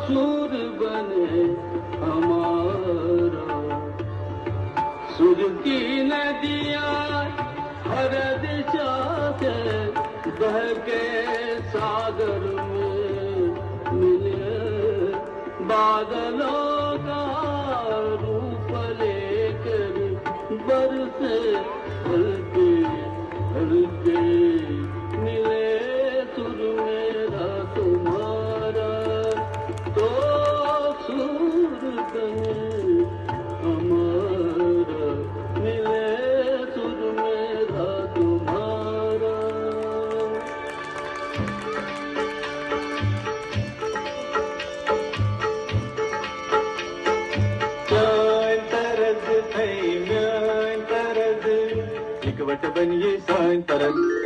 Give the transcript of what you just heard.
सुर बने हमारा। सुर की नदियाँ हर दिशा से बह के सागर में मिले, बादलों का रूप लेकर बरसे हल्के हल्के, मिले सुर मेरा तुम्हारा तो सुर बने हमारा, मिले सुर मेरा तुम्हारा। Mian tarad, ikawat baniye sain tarad.